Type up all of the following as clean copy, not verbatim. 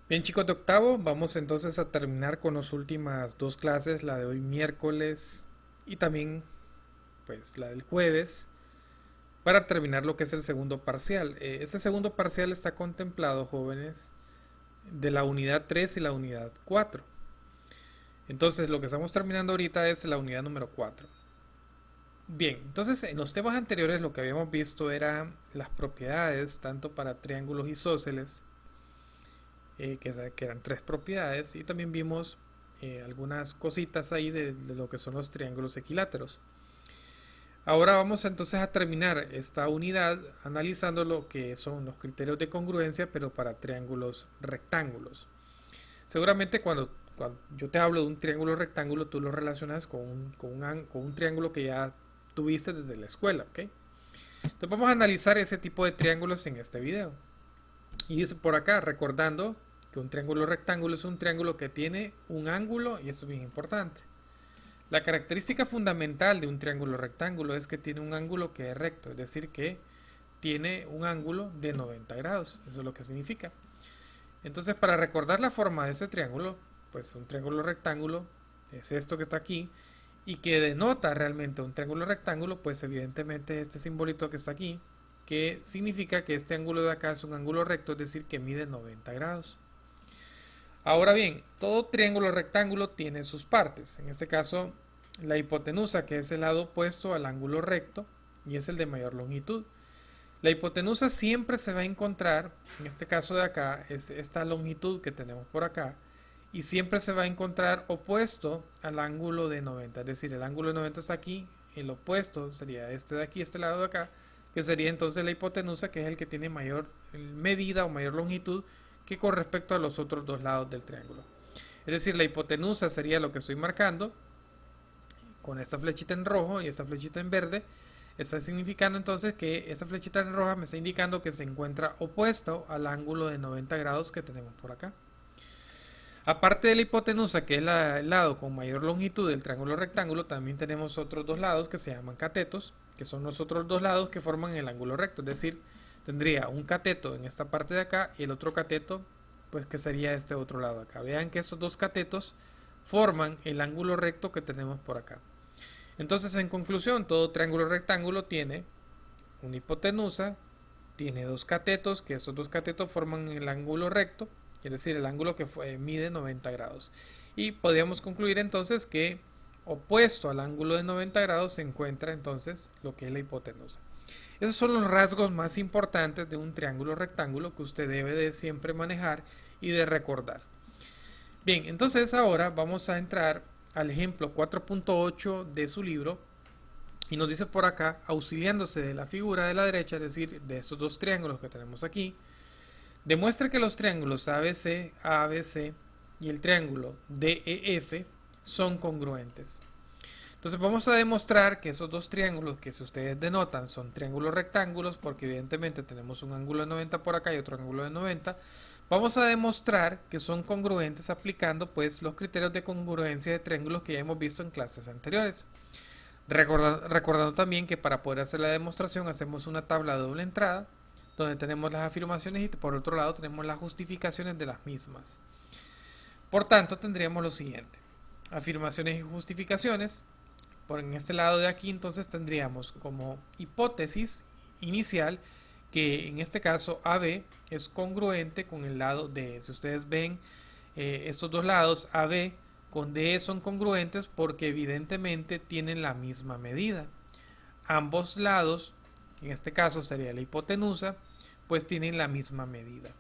Bien, chicos de octavo, vamos entonces a terminar con las últimas dos clases, la de hoy miércoles y también pues la del jueves, para terminar lo que es el segundo parcial. Este segundo parcial está contemplado, jóvenes, de la unidad 3 y la unidad 4. Entonces lo que estamos terminando ahorita es la unidad número 4. Bien, entonces en los temas anteriores lo que habíamos visto eran las propiedades tanto para triángulos isósceles, que eran tres propiedades, y también vimos algunas cositas ahí de lo que son los triángulos equiláteros. Ahora vamos entonces a terminar esta unidad analizando lo que son los criterios de congruencia, pero para triángulos rectángulos. Seguramente cuando yo te hablo de un triángulo rectángulo, tú lo relacionas con un triángulo que ya tuviste desde la escuela, ¿ok? Entonces vamos a analizar ese tipo de triángulos en este video. Y dice por acá, recordando que un triángulo rectángulo es un triángulo que tiene un ángulo, y eso es bien importante. La característica fundamental de un triángulo rectángulo es que tiene un ángulo que es recto, es decir, que tiene un ángulo de 90 grados. Eso es lo que significa. Entonces, para recordar la forma de ese triángulo, pues un triángulo rectángulo es esto que está aquí, y que denota realmente un triángulo rectángulo, pues evidentemente este simbolito que está aquí, que significa que este ángulo de acá es un ángulo recto, es decir, que mide 90 grados. Ahora bien, todo triángulo rectángulo tiene sus partes. En este caso, la hipotenusa, que es el lado opuesto al ángulo recto y es el de mayor longitud. La hipotenusa siempre se va a encontrar, en este caso de acá, es esta longitud que tenemos por acá, y siempre se va a encontrar opuesto al ángulo de 90. Es decir, el ángulo de 90 está aquí, el opuesto sería este de aquí, este lado de acá, que sería entonces la hipotenusa, que es el que tiene mayor medida o mayor longitud que con respecto a los otros dos lados del triángulo. Es decir, la hipotenusa sería lo que estoy marcando con esta flechita en rojo y esta flechita en verde. Está significando entonces que esta flechita en roja me está indicando que se encuentra opuesto al ángulo de 90 grados que tenemos por acá. Aparte de la hipotenusa, que es el lado con mayor longitud del triángulo rectángulo, también tenemos otros dos lados que se llaman catetos, que son los otros dos lados que forman el ángulo recto. Es decir, tendría un cateto en esta parte de acá y el otro cateto, pues que sería este otro lado acá. Vean que estos dos catetos forman el ángulo recto que tenemos por acá. Entonces, en conclusión, todo triángulo rectángulo tiene una hipotenusa, tiene dos catetos, que esos dos catetos forman el ángulo recto, es decir, el ángulo que mide 90 grados. Y podríamos concluir entonces que opuesto al ángulo de 90 grados se encuentra entonces lo que es la hipotenusa. Esos son los rasgos más importantes de un triángulo rectángulo que usted debe de siempre manejar y de recordar. Bien, entonces ahora vamos a entrar al ejemplo 4.8 de su libro, y nos dice por acá, auxiliándose de la figura de la derecha, es decir, de estos dos triángulos que tenemos aquí, demuestra que los triángulos ABC, ABC y el triángulo DEF son congruentes. Entonces vamos a demostrar que esos dos triángulos, que si ustedes denotan son triángulos rectángulos, porque evidentemente tenemos un ángulo de 90 por acá y otro ángulo de 90, vamos a demostrar que son congruentes aplicando pues los criterios de congruencia de triángulos que ya hemos visto en clases anteriores. Recordando también que para poder hacer la demostración hacemos una tabla de doble entrada, donde tenemos las afirmaciones y por otro lado tenemos las justificaciones de las mismas. Por tanto, tendríamos lo siguiente: afirmaciones y justificaciones. En este lado de aquí entonces tendríamos como hipótesis inicial que en este caso AB es congruente con el lado DE. Si ustedes ven, estos dos lados AB con DE son congruentes porque evidentemente tienen la misma medida. Ambos lados, en este caso sería la hipotenusa, pues tienen la misma medida.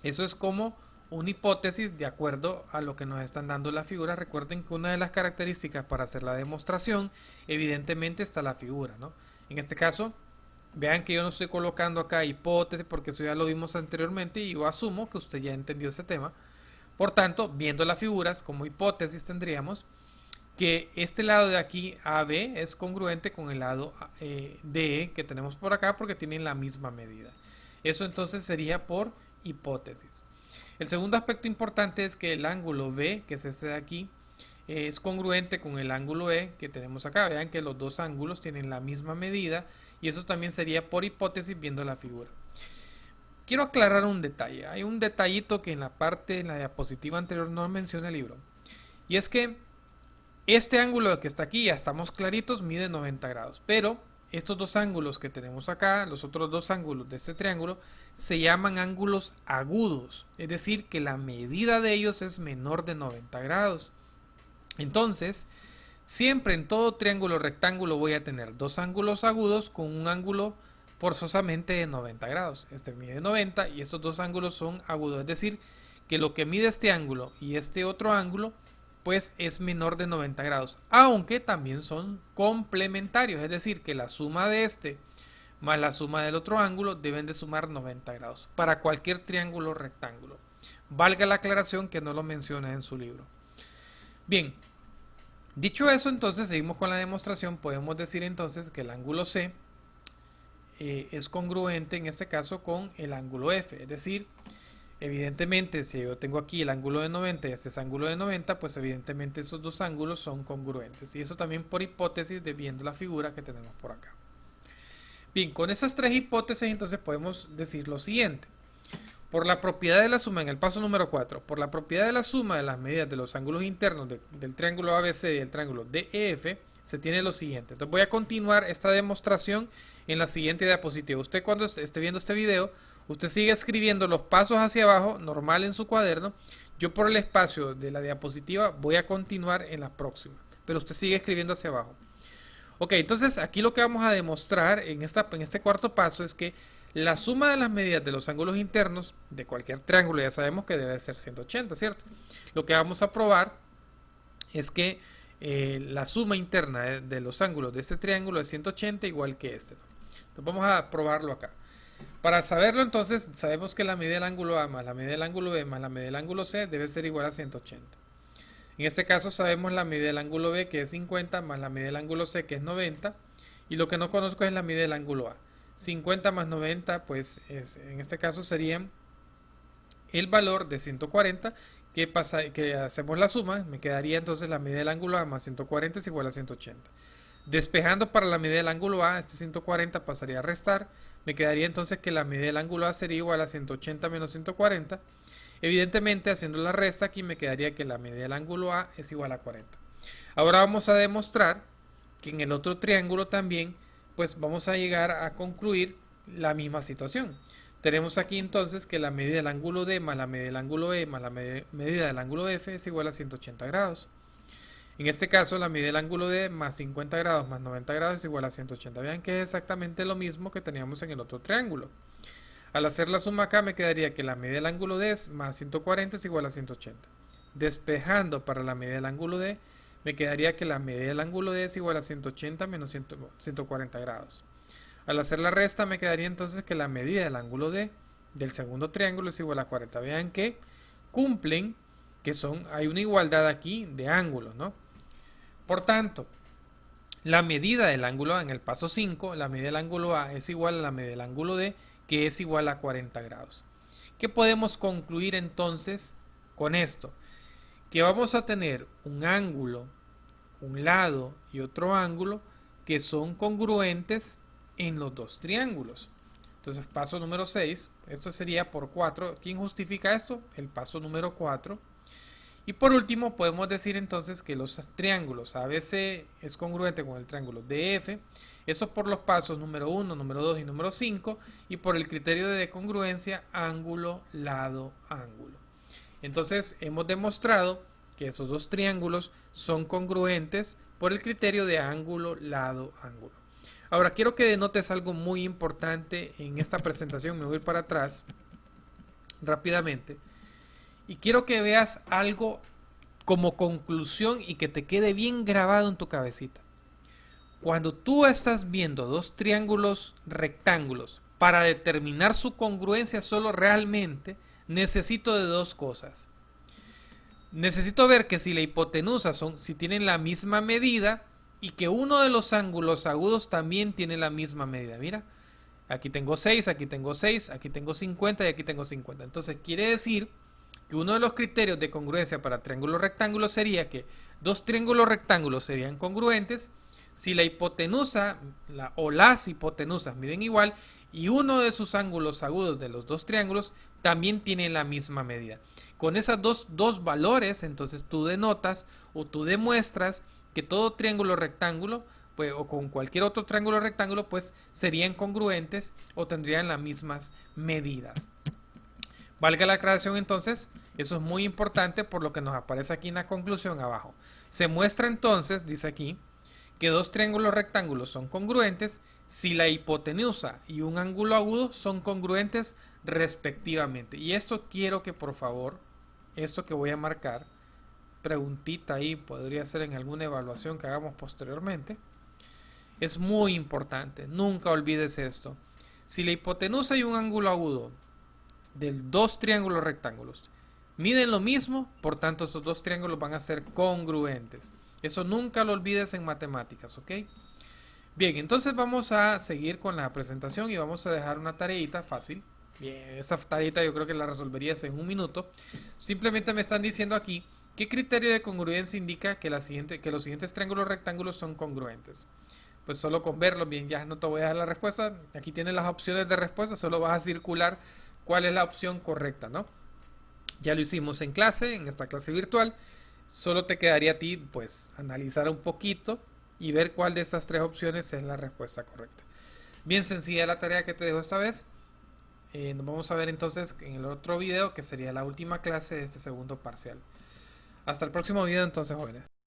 Eso es como una hipótesis de acuerdo a lo que nos están dando la figura. Recuerden que una de las características para hacer la demostración evidentemente está la figura, ¿no? En este caso, vean que yo no estoy colocando acá hipótesis porque eso ya lo vimos anteriormente y yo asumo que usted ya entendió ese tema. Por tanto, viendo las figuras como hipótesis tendríamos que este lado de aquí AB es congruente con el lado DE que tenemos por acá porque tienen la misma medida. Eso entonces sería por hipótesis. El segundo aspecto importante es que el ángulo B, que es este de aquí, es congruente con el ángulo E que tenemos acá. Vean que los dos ángulos tienen la misma medida y eso también sería por hipótesis viendo la figura. quiero aclarar un detalle. Hay un detallito que en la diapositiva anterior no menciona el libro. Y es que este ángulo que está aquí, ya estamos claritos, mide 90 grados. Pero estos dos ángulos que tenemos acá, los otros dos ángulos de este triángulo, se llaman ángulos agudos. Es decir, que la medida de ellos es menor de 90 grados. Entonces, siempre en todo triángulo rectángulo voy a tener dos ángulos agudos con un ángulo forzosamente de 90 grados. Este mide 90 y estos dos ángulos son agudos. Es decir, que lo que mide este ángulo y este otro ángulo pues es menor de 90 grados, aunque también son complementarios, es decir, que la suma de este más la suma del otro ángulo deben de sumar 90 grados para cualquier triángulo rectángulo. Valga la aclaración que no lo menciona en su libro. Bien, dicho eso, entonces seguimos con la demostración. Podemos decir entonces que el ángulo C es congruente en este caso con el ángulo F, es decir, evidentemente, si yo tengo aquí el ángulo de 90 y este es ángulo de 90, pues evidentemente esos dos ángulos son congruentes. Y eso también por hipótesis de viendo la figura que tenemos por acá. Bien, con esas tres hipótesis entonces podemos decir lo siguiente. Por la propiedad de la suma, en el paso número 4, por la propiedad de la suma de las medidas de los ángulos internos del triángulo ABC y del triángulo DEF, se tiene lo siguiente. Entonces voy a continuar esta demostración en la siguiente diapositiva. Usted cuando esté viendo este video, usted sigue escribiendo los pasos hacia abajo, normal en su cuaderno. Yo por el espacio de la diapositiva voy a continuar en la próxima, pero usted sigue escribiendo hacia abajo. Ok, entonces aquí lo que vamos a demostrar en este cuarto paso es que la suma de las medidas de los ángulos internos de cualquier triángulo, ya sabemos que debe ser 180, ¿cierto? Lo que vamos a probar es que la suma interna de los ángulos de este triángulo es 180 igual que este, ¿no? Entonces vamos a probarlo acá. Para saberlo entonces sabemos que la medida del ángulo A más la medida del ángulo B más la medida del ángulo C debe ser igual a 180. En este caso sabemos la medida del ángulo B que es 50 más la medida del ángulo C que es 90 y lo que no conozco es la medida del ángulo A. 50 más 90 pues en este caso sería el valor de 140 que hacemos la suma, me quedaría entonces la medida del ángulo A más 140 es igual a 180. Despejando para la medida del ángulo A, este 140 pasaría a restar, me quedaría entonces que la medida del ángulo A sería igual a 180 menos 140. Evidentemente haciendo la resta aquí me quedaría que la medida del ángulo A es igual a 40. Ahora vamos a demostrar que en el otro triángulo también pues vamos a llegar a concluir la misma situación. Tenemos aquí entonces que la medida del ángulo D más la medida del ángulo E más la medida del ángulo F es igual a 180 grados. En este caso la medida del ángulo D más 50 grados más 90 grados es igual a 180. Vean que es exactamente lo mismo que teníamos en el otro triángulo. Al hacer la suma acá me quedaría que la medida del ángulo D más 140 es igual a 180. Despejando para la medida del ángulo D me quedaría que la medida del ángulo D es igual a 180 menos 140 grados. Al hacer la resta me quedaría entonces que la medida del ángulo D del segundo triángulo es igual a 40. Vean que cumplen, que hay una igualdad aquí de ángulos, ¿no? Por tanto, la medida del ángulo A en el paso 5, la medida del ángulo A es igual a la medida del ángulo D, que es igual a 40 grados. ¿Qué podemos concluir entonces con esto? Que vamos a tener un ángulo, un lado y otro ángulo que son congruentes en los dos triángulos. Entonces paso número 6, esto sería por 4. ¿Quién justifica esto? El paso número 4. Y por último podemos decir entonces que los triángulos ABC es congruente con el triángulo DF. Eso por los pasos número 1, número 2 y número 5. Y por el criterio de congruencia ángulo, lado, ángulo. Entonces hemos demostrado que esos dos triángulos son congruentes por el criterio de ángulo, lado, ángulo. Ahora quiero que denotes algo muy importante en esta presentación. Me voy a ir para atrás rápidamente. Y quiero que veas algo como conclusión y que te quede bien grabado en tu cabecita. Cuando tú estás viendo dos triángulos rectángulos, para determinar su congruencia solo realmente necesito de dos cosas. Necesito ver que si la hipotenusa si tienen la misma medida y que uno de los ángulos agudos también tiene la misma medida. Mira, aquí tengo 6, aquí tengo 6, aquí tengo 50 y aquí tengo 50. Entonces quiere decir que uno de los criterios de congruencia para triángulos rectángulos sería que dos triángulos rectángulos serían congruentes si la hipotenusa o las hipotenusas miden igual y uno de sus ángulos agudos de los dos triángulos también tiene la misma medida. Con esas dos valores, entonces tú denotas o tú demuestras que todo triángulo rectángulo, pues, o con cualquier otro triángulo rectángulo, pues serían congruentes o tendrían las mismas medidas. Valga la aclaración entonces, eso es muy importante por lo que nos aparece aquí en la conclusión abajo. Se muestra entonces, dice aquí, que dos triángulos rectángulos son congruentes si la hipotenusa y un ángulo agudo son congruentes respectivamente. Y esto quiero que por favor, esto que voy a marcar, preguntita ahí, podría ser en alguna evaluación que hagamos posteriormente, es muy importante, nunca olvides esto. Si la hipotenusa y un ángulo agudo de dos triángulos rectángulos miden lo mismo, por tanto esos dos triángulos van a ser congruentes. Eso nunca lo olvides en matemáticas, ¿ok? Bien, entonces vamos a seguir con la presentación y vamos a dejar una tareita fácil. Bien, esa tareita yo creo que la resolverías en un minuto. Simplemente me están diciendo aquí qué criterio de congruencia indica que los siguientes triángulos rectángulos son congruentes. Pues solo con verlo, bien, ya no te voy a dar la respuesta. Aquí tienes las opciones de respuesta, solo vas a circular cuál es la opción correcta, ¿no? Ya lo hicimos en clase, en esta clase virtual. Solo te quedaría a ti, pues, analizar un poquito y ver cuál de estas tres opciones es la respuesta correcta. Bien sencilla la tarea que te dejo esta vez. Nos vamos a ver entonces en el otro video, que sería la última clase de este segundo parcial. Hasta el próximo video entonces, jóvenes.